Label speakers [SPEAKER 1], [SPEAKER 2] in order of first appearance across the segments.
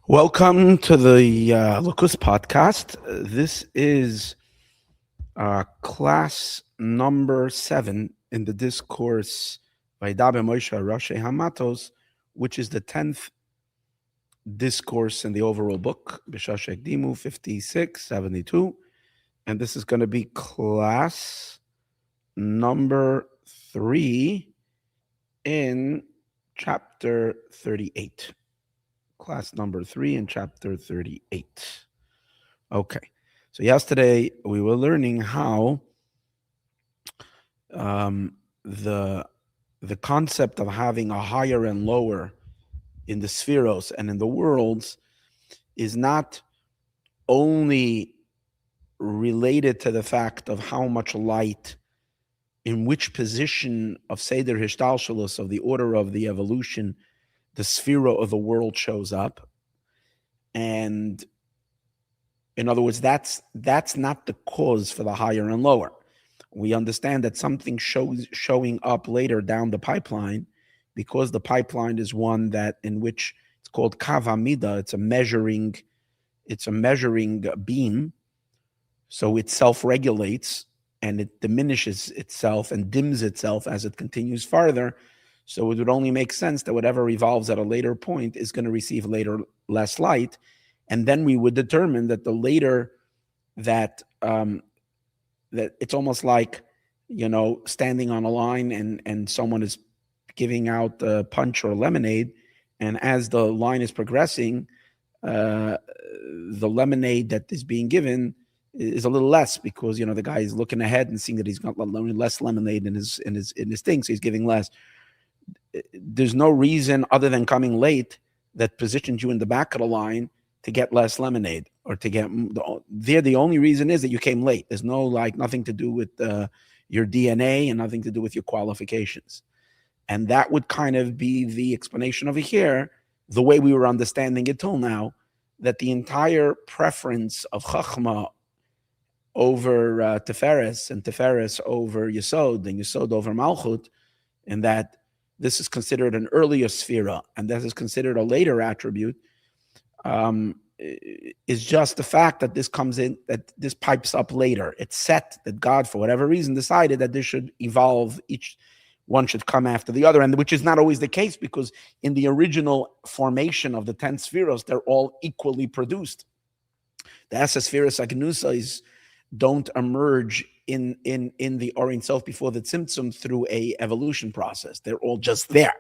[SPEAKER 1] Welcome to the Lucas podcast. This is class number 7 in the discourse by Moshe, Roshei, Hamatos, which is the 10th discourse in the overall book, B'Shashek Dimu 5672. And this is going to be class number 3 in chapter 38. Class number 3 in chapter 38. Okay, so yesterday we were learning how the concept of having a higher and lower in the spheros and in the worlds is not only related to the fact of how much light, in which position of Seder Hishtalshalos, of the order of the evolution, the sphero of the world shows up. And in other words, that's not the cause for the higher and lower. We understand that something showing up later down the pipeline, because the pipeline is one that in which it's called kav hamida. It's a measuring beam, so it self-regulates and it diminishes itself and dims itself as it continues farther. So it would only make sense that whatever evolves at a later point is going to receive later less light. And then we would determine that the later that it's almost like, standing on a line and someone is giving out punch or lemonade. And as the line is progressing, the lemonade that is being given is a little less because, the guy is looking ahead and seeing that he's got less lemonade in his thing. So he's giving less. There's no reason other than coming late that positions you in the back of the line to get less lemonade or to get there. The only reason is that you came late. There's nothing to do with your DNA and nothing to do with your qualifications. And that would kind of be the explanation over here, the way we were understanding it till now, that the entire preference of Chachma over Tiferes and Tiferes over Yesod and Yesod over Malchut, and that this is considered an earlier sphera and this is considered a later attribute, is just the fact that this comes in, that this pipes up later. It's set that God, for whatever reason, decided that this should evolve. Each one should come after the other, and which is not always the case, because in the original formation of the 10 spheros, they're all equally produced. The Asespheros Agnusais don't emerge in the Or Ein Sof before the Tzimtzum through a evolution process. They're all just there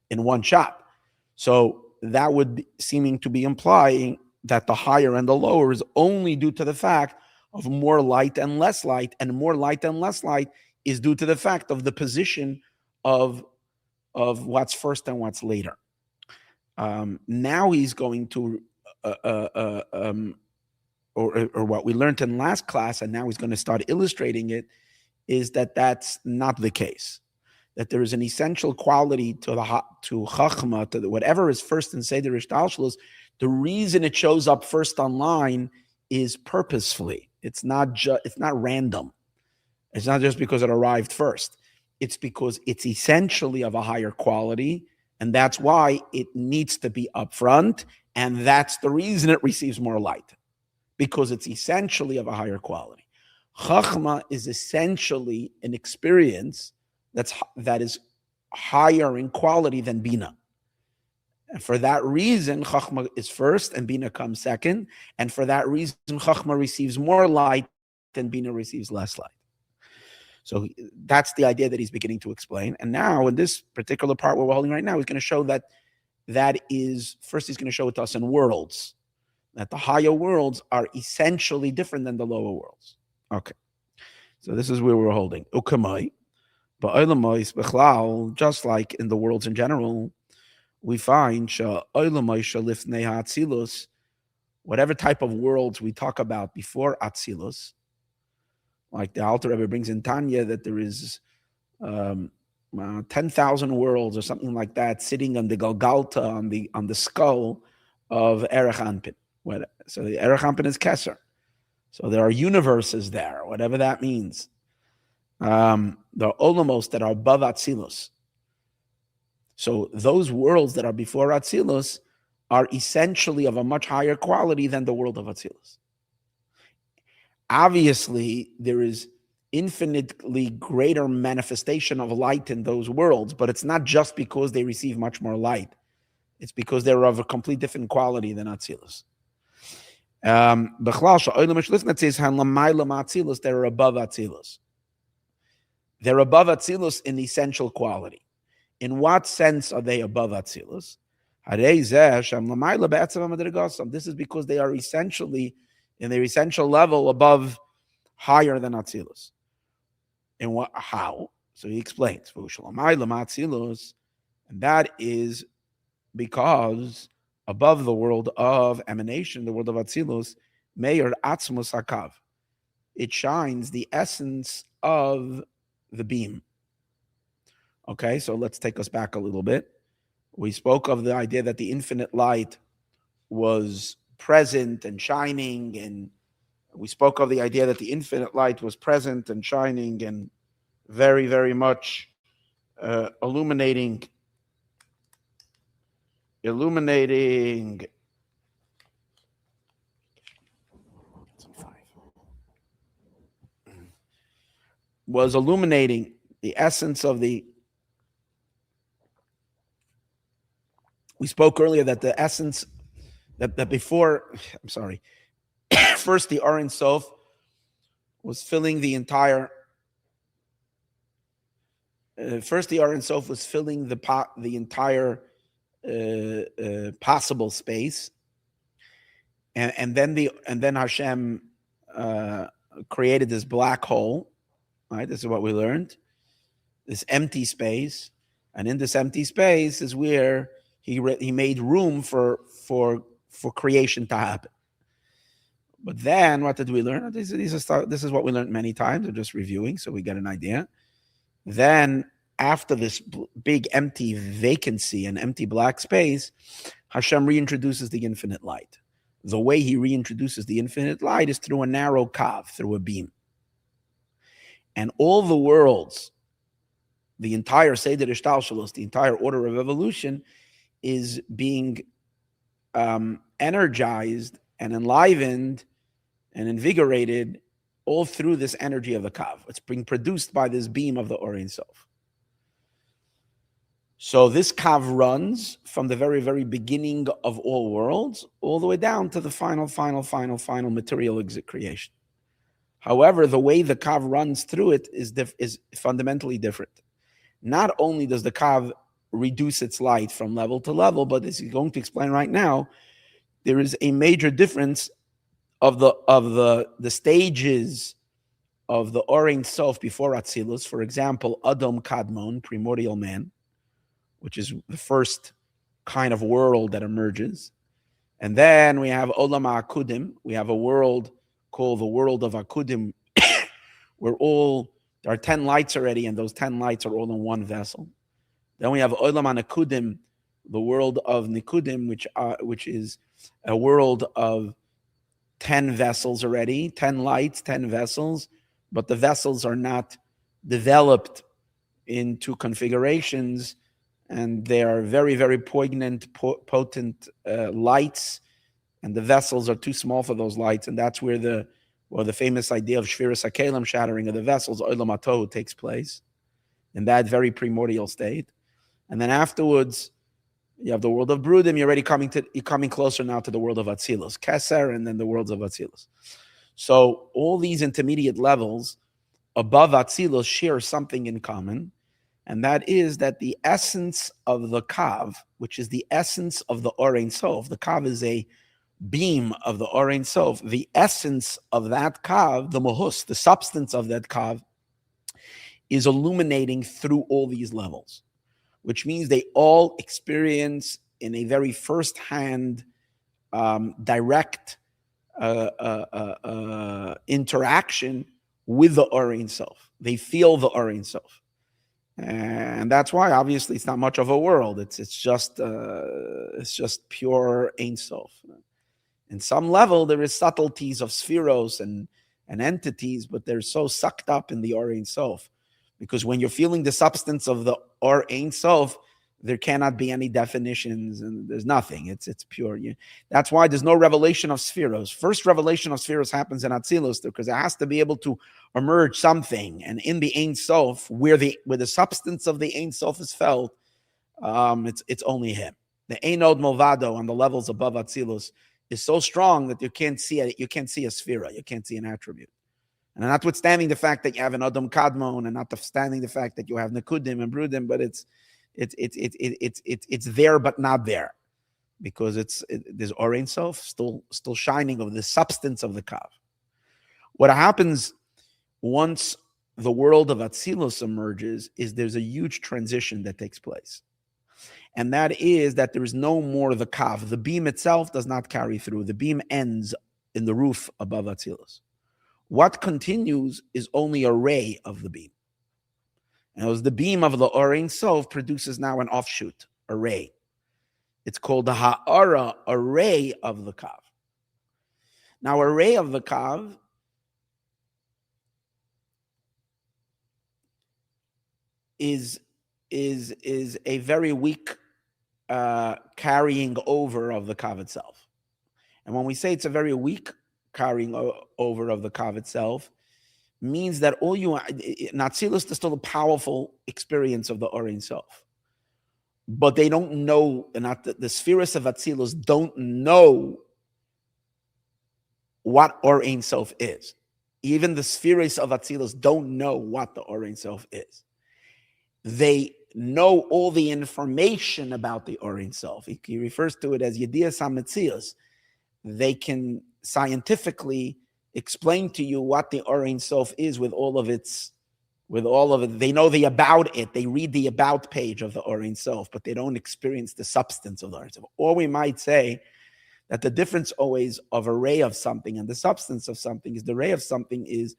[SPEAKER 1] in one shot. So that would be seeming to be implying that the higher and the lower is only due to the fact of more light and less light, and more light and less light is due to the fact of the position of what's first and what's later. Now he's going to or what we learned in last class, and now he's going to start illustrating it, is that that's not the case. That there is an essential quality to Chachma, to whatever is first in Seder Hishtalshalos. The reason it shows up first online is purposefully. It's not random. It's not just because it arrived first. It's because it's essentially of a higher quality, and that's why it needs to be upfront, and that's the reason it receives more light, because it's essentially of a higher quality. Chachma is essentially an experience that is higher in quality than Bina. And for that reason, Chachma is first and Bina comes second. And for that reason, Chachma receives more light than Bina receives less light. So that's the idea that he's beginning to explain. And now in this particular part where we're holding right now, he's going to show that is, first he's going to show it to us in worlds, that the higher worlds are essentially different than the lower worlds. Okay. So this is where we're holding. Ukamai. Just like in the worlds in general, we find whatever type of worlds we talk about before Atzilus, like the Alter Rebbe brings in Tanya, that there is 10,000 worlds or something like that sitting on the Galgalta, on the skull of Erech Anpin. So the Erech Anpin is Keser. So there are universes there, whatever that means. There are olamos that are above Atzilus. So those worlds that are before Atzilus are essentially of a much higher quality than the world of Atzilus. Obviously, there is infinitely greater manifestation of light in those worlds, but it's not just because they receive much more light. It's because they're of a complete different quality than Atzilus. They're above Atzilus. They're above Atzilus in essential quality. In what sense are they above Atzilus? This is because they are essentially, in their essential level, above, higher than Atzilus. And what? How? So he explains. And that is because above the world of emanation, the world of Atzilus, Meir Atzmus Hakav, it shines the essence of the beam. Okay, so let's take us back a little bit. We spoke of the idea that the infinite light was present and shining, and we spoke of the idea that the infinite light was present and shining and very, very much illuminating was illuminating the essence of the. We spoke earlier that the essence that before, I'm sorry, first the Or Ein Sof was filling the entire. First, the Or Ein Sof was filling the entire possible space, and then Hashem created this black hole. Right, this is what we learned. This empty space, and in this empty space is where he made room for creation to happen. But then, what did we learn? This is what we learned many times. We're just reviewing, so we get an idea. Then, after this big empty vacancy and empty black space, Hashem reintroduces the infinite light. The way he reintroduces the infinite light is through a narrow kav, through a beam. And all the worlds, the entire Seder Ishtalshalos, the entire order of evolution, is being energized and enlivened and invigorated all through this energy of the kav. It's being produced by this beam of the Or Ein Sof. So this kav runs from the very, very beginning of all worlds all the way down to the final material exit creation. However, the way the kav runs through it is fundamentally different. Not only does the kav reduce its light from level to level, but as he's going to explain right now, there is a major difference of the stages of the Or Ein Sof before Atzilus. For example, Adam Kadmon, primordial man, which is the first kind of world that emerges. And then we have Olam HaAkudim. We have a world called the world of Akudim, where there are 10 lights already, and those 10 lights are all in one vessel. Then we have Olam HaNikudim, the world of Nikudim, which is a world of 10 vessels already, 10 lights, 10 vessels, but the vessels are not developed into configurations, and they are very, very poignant, potent lights, and the vessels are too small for those lights, and that's where the famous idea of Shviras HaKelim, shattering of the vessels, Olam HaTohu, takes place in that very primordial state. And then afterwards, you have the world of Brudim. You're coming closer now to the world of Atzilus, Keser, and then the worlds of Atzilus. So all these intermediate levels above Atzilus share something in common, and that is that the essence of the kav, which is the essence of the Or Ein Sof, the kav is a beam of the Or Ein Sof. The essence of that kav, the mohus, the substance of that kav, is illuminating through all these levels, which means they all experience in a very first-hand, direct interaction with the Or Ein Sof. They feel the Or Ein Sof. And that's why, obviously, it's not much of a world. It's just pure Ein Sof. In some level, there is subtleties of spheros and entities, but they're so sucked up in the Or Ein Sof. Because when you're feeling the substance of the Or Ein Sof, there cannot be any definitions, and there's nothing. It's pure. That's why there's no revelation of spheros. First revelation of spheros happens in Atzilus, because it has to be able to emerge something. And in the Ein Sof, where the substance of the Ein Sof is felt, it's only him. The Einod Movado on the levels above Atzilus is so strong that you can't see it. You can't see a sphera. You can't see an attribute. And notwithstanding the fact that you have an Adam Kadmon, and notwithstanding the fact that you have Nekudim and Brudim, but it's there but not there, because there's Orein Sof still shining of the substance of the Kav. What happens once the world of Atzilus emerges is there's a huge transition that takes place. And that is that there is no more the Kav. The beam itself does not carry through. The beam ends in the roof above Atzilus. What continues is only a ray of the beam. And as the beam of the Orein Sof produces now an offshoot, a ray. It's called the Ha'ara, a ray of the Kav. Now, a ray of the Kav is a very weak carrying over of the Kav itself. And when we say it's a very weak carrying over of the Kav itself, means that all you Atzilus is still a powerful experience of the Orein Sof, but they don't know, not the spheres of Atzilus don't know what Orein Sof is. Even the spheres of Atzilus don't know what the Orein Sof is. They know all the information about the Orein Sof. He refers to it as Yedias HaMetzios. They can scientifically explain to you what the Orein Sof is with all of it. They know the about it. They read the about page of the Orein Sof, but they don't experience the substance of the Orein Sof. Or we might say that the difference always of a ray of something and the substance of something is the ray of something is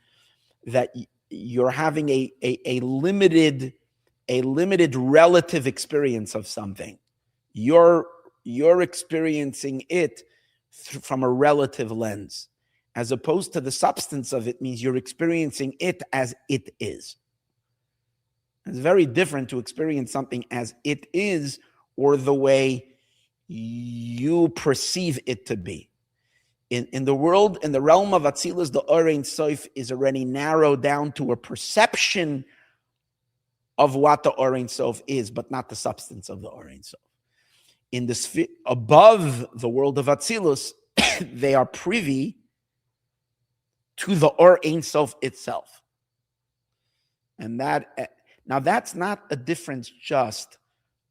[SPEAKER 1] that you're having a limited relative experience of something. You're experiencing it from a relative lens, as opposed to the substance of it means you're experiencing it as it is. It's very different to experience something as it is or the way you perceive it to be. In the world, in the realm of Atzilus, the Orein Sof is already narrowed down to a perception of what the Orein Sof is, but not the substance of the Orein Sof. In the sphere above the world of Atzilus, they are privy to the Orein Sof itself. And that's not a difference just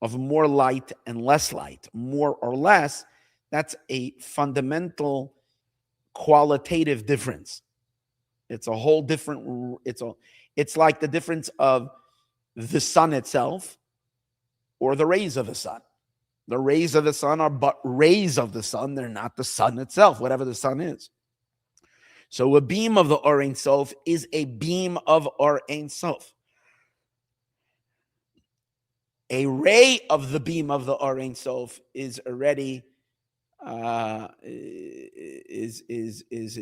[SPEAKER 1] of more light and less light, more or less. That's a fundamental qualitative difference. It's a whole different, it's like the difference of the sun itself or the rays of the sun. The rays of the sun are but rays of the sun. They're not the sun itself, whatever the sun is. So a beam of the Orein Sof is a beam of Orein Sof. A ray of the beam of the Orein Sof is already, is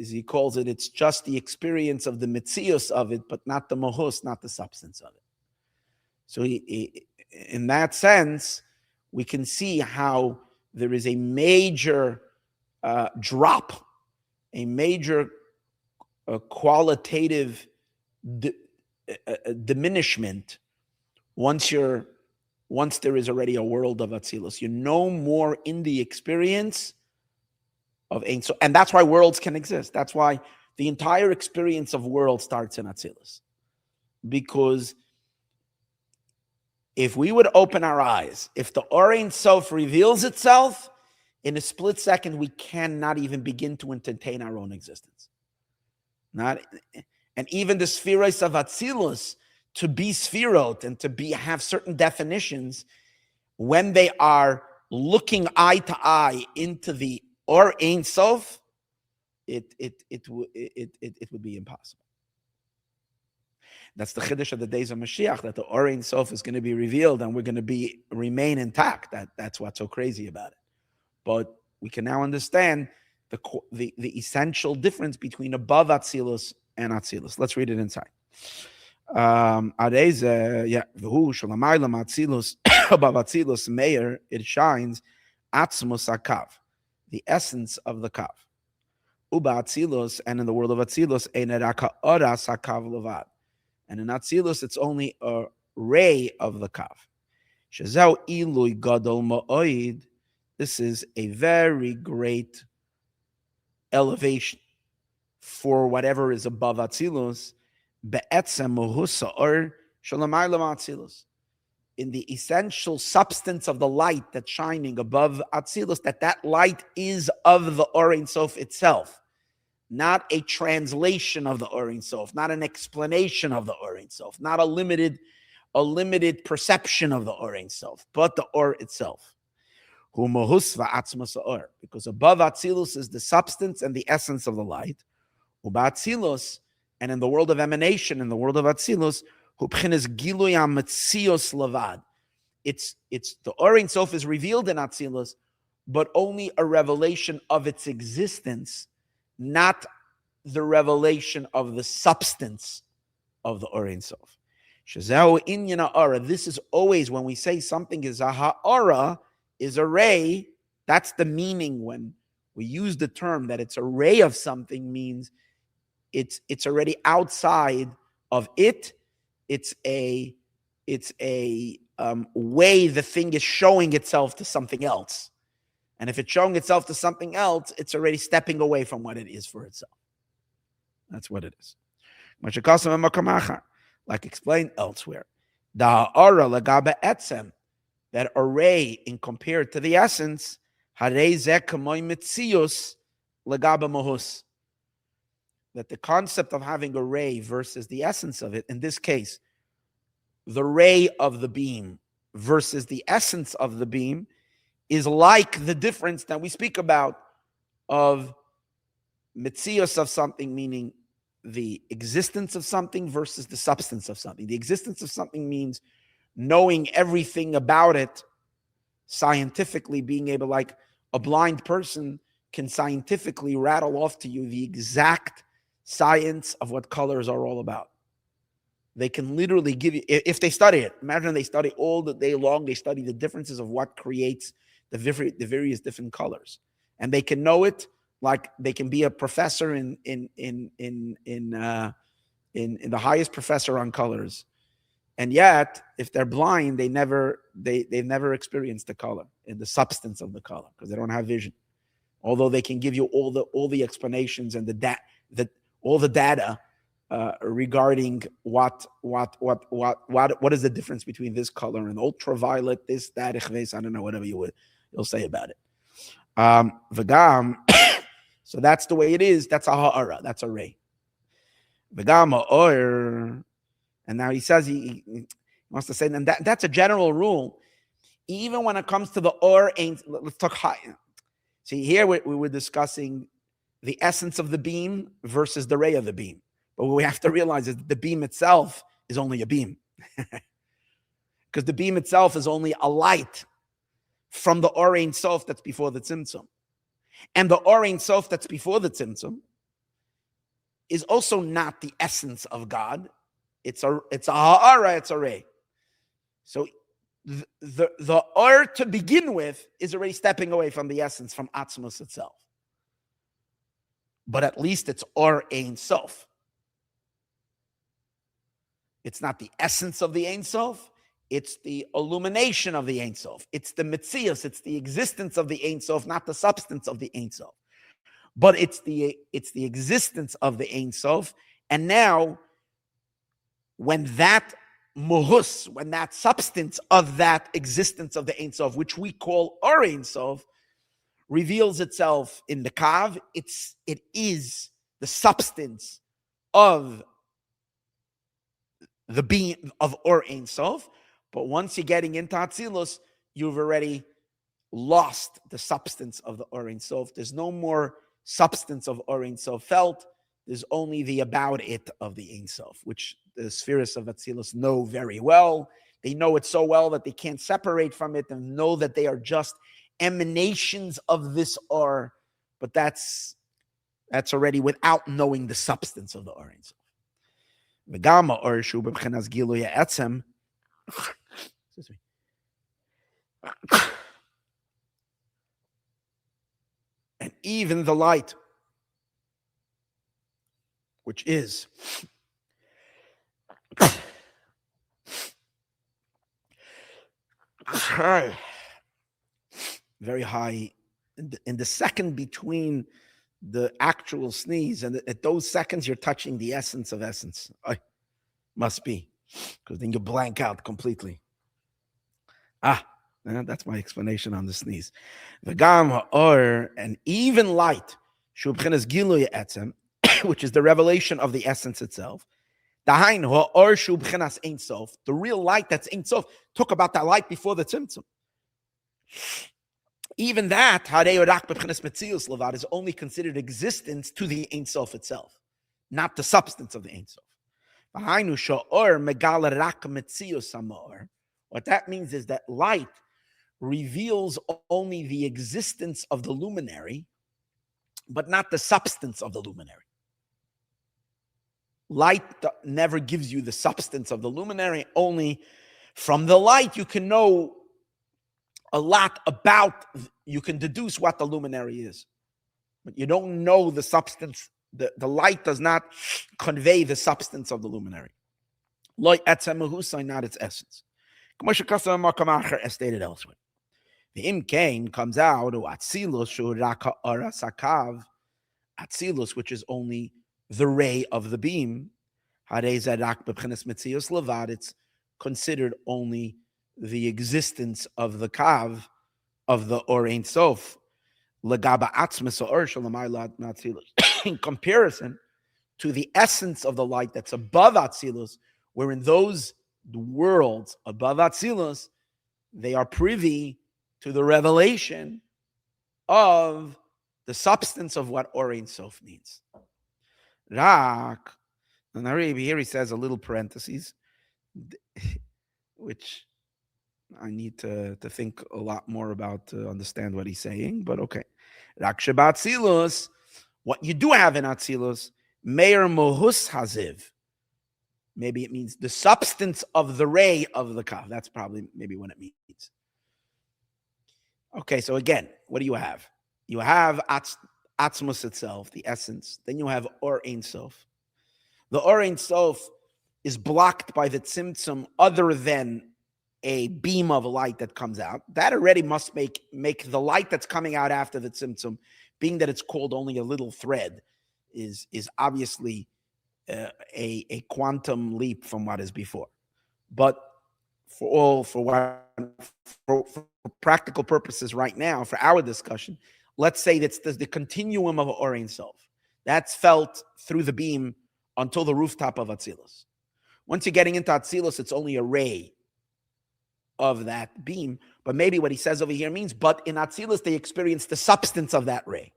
[SPEAKER 1] he calls it, it's just the experience of the mitzius of it, but not the mohus, not the substance of it. So in that sense, we can see how there is a major drop, a major qualitative diminishment once there is already a world of Atzilus. You're no more in the experience of Ein Sof. And that's why worlds can exist. That's why the entire experience of world starts in Atzilus. Because if we would open our eyes, if the Orein Sof reveals itself, in a split second, we cannot even begin to entertain our own existence. And even the spheres of Atzilus, to be sphirot and to have certain definitions, when they are looking eye to eye into the Orein Sof, it would be impossible. That's the chiddush of the days of Mashiach, that the Orein Sof is going to be revealed and we're going to remain intact. That's what's so crazy about it. But we can now understand the essential difference between above Atzilus and Atzilus. Let's read it inside. above Atzilus Meir, it shines Atzmus Akav, the essence of the Kav. Uba Atzilus, and in the world of Atzilus, Eineraka Oras Akav Levad. And in Atzilus, it's only a ray of the Kav. Shezau Ilui Gadol Ma'oid. This is a very great elevation for whatever is above Atzilus. Be'etzem Muhusa or Shalamai Lama Atzilus. In the essential substance of the light that's shining above Atzilus, that light is of the Or Ein Sof itself, not a translation of the Or Ein Sof, not an explanation of the Or Ein Sof, not a limited perception of the Or Ein Sof, but the Or itself. Hu Mahus va'atzmas Or, because above Atzilus is the substance and the essence of the light. Uba Atzilus, and in the world of emanation, in the world of Atzilus, it's the Or Ein Sof is revealed in Atzilus, but only a revelation of its existence, not the revelation of the substance of the Or Ein Sof. This is always when we say something is a ha'ara, is a ray. That's the meaning when we use the term that it's a ray of something, means it's already outside of it. It's a way the thing is showing itself to something else. And if it's showing itself to something else, it's already stepping away from what it is for itself. That's what it is. Like explained elsewhere. That array in compared to the essence, that the concept of having a ray versus the essence of it, in this case, the ray of the beam versus the essence of the beam, is like the difference that we speak about of mitzios of something, meaning the existence of something versus the substance of something. The existence of something means knowing everything about it scientifically, being able, like a blind person can scientifically rattle off to you the exact science of what colors are all about. They can literally give you, if they study it, imagine they study all the day long, they study the differences of what creates the various different colors. And they can know it like they can be a professor in the highest professor on colors. And yet, if they're blind, they've never experienced the color and the substance of the color because they don't have vision. Although they can give you all the explanations and all the data regarding what is the difference between this color and ultraviolet, this, that, I don't know, whatever you'll say about it. V'gam, so that's the way it is. That's a ha'ara, that's a ray. V'gam ha'or, and now he says he wants to say, and that's a general rule. Even when it comes to the or, let's talk high. See, here we were discussing the essence of the beam versus the ray of the beam. But what we have to realize is that the beam itself is only a beam. Because the beam itself is only a light from the Or Ein Sof that's before the Tzimtzum. And the Or Ein Sof that's before the Tzimtzum is also not the essence of God. It's a ha'ara, it's a ray. So the Or to begin with is already stepping away from the essence, from Atzmos itself. But at least it's Or Ein Sof. It's not the essence of the Ein Sof. It's the illumination of the Ein Sof. It's the Metzius. It's the existence of the Ein Sof, not the substance of the Ein Sof. But it's the existence of the Ein Sof. And now, when that muhus, when that substance of that existence of the Ein Sof, which we call Or Ein Sof, reveals itself in the Kav, it is the substance of the being of Or Ein Sof. But once you're getting into Atzilus, you've already lost the substance of the Or Ein Sof. There's no more substance of Or Ein Sof felt. There's only the about it of the Ein Sof, which the spheres of Atzilus know very well. They know it so well that they can't separate from it and know that they are just emanations of this Or. But that's already without knowing the substance of the Or Ein Sof. V'gama Or shu b'bchenas giluya etzem. Excuse me. And even the light, which is very high in the second between the actual sneeze, and at those seconds you're touching the essence of essence. Must be, because then you blank out completely. That's my explanation on the sneeze. V'gam ha'or, and even light, shu b'chinas gilui etzem, which is the revelation of the essence itself. Dahain ha'or shu b'chinas ein sof, the real light that's ein sof. Talk about that light before the tzimtzum. Even that, harei rak b'chinas metzius levad, is only considered existence to the ein sof itself, not the substance of the ein sof. Dahainu sha'or megal rak metzius hama'or. What that means is that light reveals only the existence of the luminary, but not the substance of the luminary. Light never gives you the substance of the luminary. Only from the light you can know a lot about, you can deduce what the luminary is. But you don't know the substance. The light does not convey the substance of the luminary. Not its essence. As stated elsewhere. The imkain comes out, Atzilus, which is only the ray of the beam. It's considered only the existence of the kav, of the or ein sof. In comparison to the essence of the light that's above Atzilus, where in those worlds above Atzilus, they are privy to the revelation of the substance of what or ein sof means. Rak, and here he says a little parentheses, which I need to think a lot more about to understand what he's saying, but okay. Rak sheba Atzilus, what you do have in Atzilus, meir mohus haziv. Maybe it means the substance of the ray of the kav. That's probably maybe what it means. Okay, so again, what do you have? You have atzmus itself, the essence. Then you have or ein sof. The or ein sof is blocked by the tzimtzum other than a beam of light that comes out. That already must make the light that's coming out after the tzimtzum, being that it's called only a little thread, is obviously a quantum leap from what is before. But for practical purposes right now, for our discussion, let's say that's the continuum of or ein sof. That's felt through the beam until the rooftop of Atzilus. Once you're getting into Atzilus, it's only a ray of that beam. But maybe what he says over here means, but in Atzilus, they experience the substance of that ray.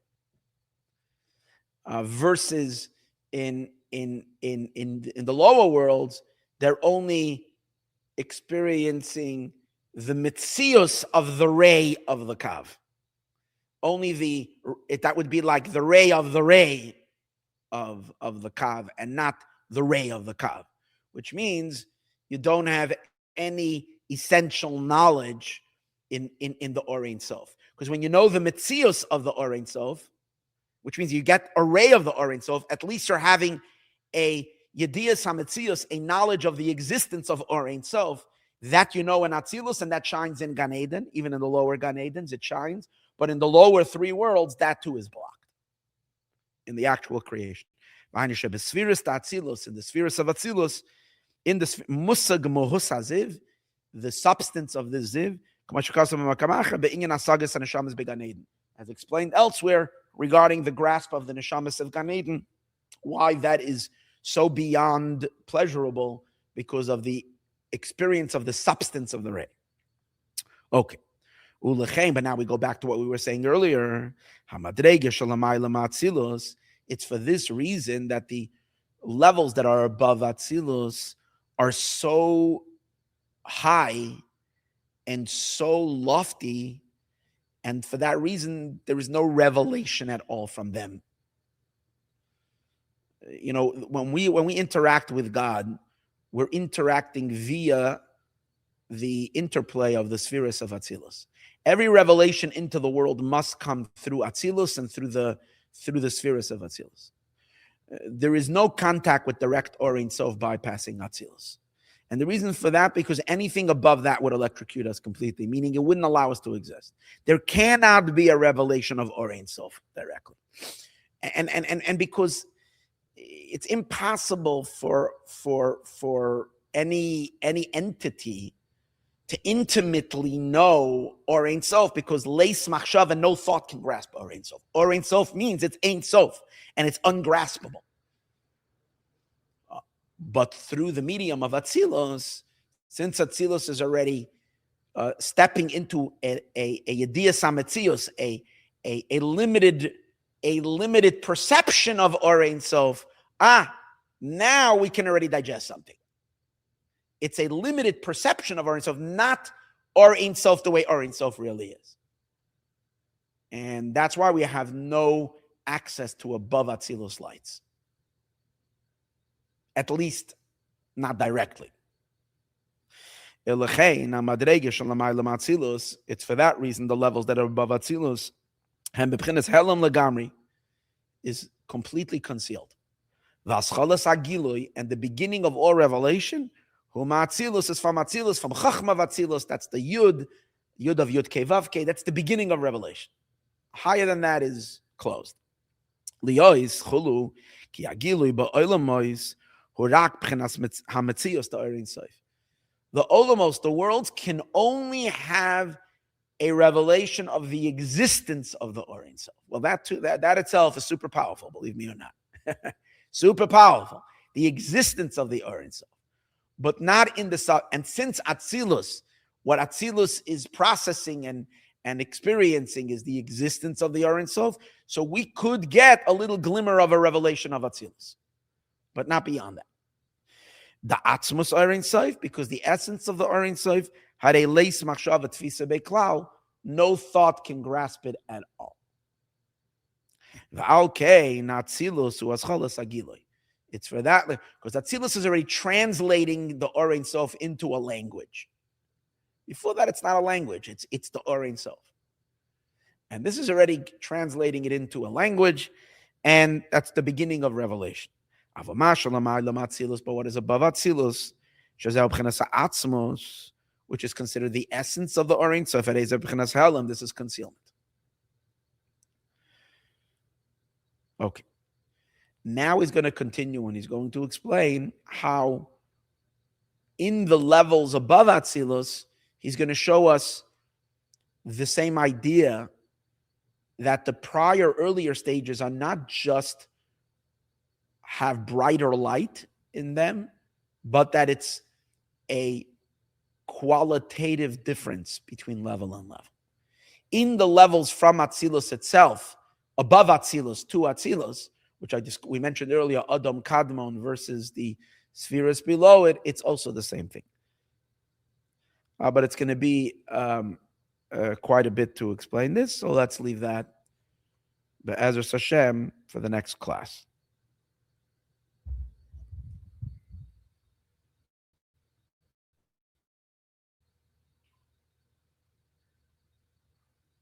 [SPEAKER 1] Versus in the lower worlds, they're only experiencing the mitzius of the ray of the kav. Only that would be like the ray of the kav, and not the ray of the kav, which means you don't have any essential knowledge in the or ein sof. Because when you know the mitzius of the or ein sof, which means you get a ray of the or ein sof, at least you're having a yediyas hamitzius, a knowledge of the existence of or ein sof, that you know in Atzilus, and that shines in Gan Eden. Even in the lower Gan Edens, it shines. But in the lower three worlds, that too is blocked in the actual creation. In the spheres of Atzilus, in the musag mohus haziv, the substance of the ziv, as explained elsewhere regarding the grasp of the neshamas of Gan Eden, why that is so beyond pleasurable, because of the experience of the substance of the ray. Okay. But now we go back to what we were saying earlier. It's for this reason that the levels that are above Atzilus are so high and so lofty, and for that reason, there is no revelation at all from them. You know, when we interact with God, we're interacting via the interplay of the spheres of Atzilus. Every revelation into the world must come through Atzilus and through the spheres of Atzilus. There is no contact with direct or Ein Sof bypassing Atzilus. And the reason for that, because anything above that would electrocute us completely, meaning it wouldn't allow us to exist. There cannot be a revelation of Or Ein Sof directly. And because it's impossible for any entity to intimately know Or Ein Sof, because leis machshav and no thought can grasp Or Ein Sof. Or Ein Sof means it's Ein Sof and it's ungraspable. But through the medium of Atzilus, since Atzilus is already stepping into a Yediyas HaMetzius, a limited perception of Or Ein Sof, now we can already digest something. It's a limited perception of Or Ein Sof, not Or Ein Sof the way Or Ein Sof really is. And that's why we have no access to above Atzilus lights. At least not directly. It's for that reason the levels that are above Atzilus is completely concealed. And the beginning of all revelation, Atzilus is from Atzilus, from Chachma of Atzilus. That's the Yud of Yud Kei Vav Kei. That's the beginning of revelation. Higher than that is closed. Liois chulu ki agilui ba'olamois hurak b'chenas hametzios to Or Ein Sof. The olamos, the worlds, can only have a revelation of the existence of the Or Ein Sof. Well, that itself is super powerful, believe me or not. Super powerful. The existence of the Or Ein Sof. But not in the... And since Atzilus, what Atzilus is processing and experiencing is the existence of the Or Ein Sof, so we could get a little glimmer of a revelation of Atzilus, but not beyond that. The Atzmus Or Ein Sof, because the essence of the Or Ein Sof had a leis machshava tfisa beklal, no thought can grasp it at all. It's for that, because Atzilus is already translating the Or Ein Sof into a language. Before that, it's not a language. It's the Or Ein Sof. And this is already translating it into a language, and that's the beginning of revelation. But what is above Atzilus, which is considered the essence of the Or Ein Sof, this is concealment. Okay. Now he's going to continue, and he's going to explain how in the levels above Atzilus, he's going to show us the same idea that the earlier stages are not just have brighter light in them, but that it's a qualitative difference between level and level. In the levels from Atzilus itself, above Atzilus to Atzilus, which we mentioned earlier, Adam Kadmon versus the spheres below it, it's also the same thing. But it's going to be quite a bit to explain this, so let's leave that, Be'ezer Hashem, for the next class.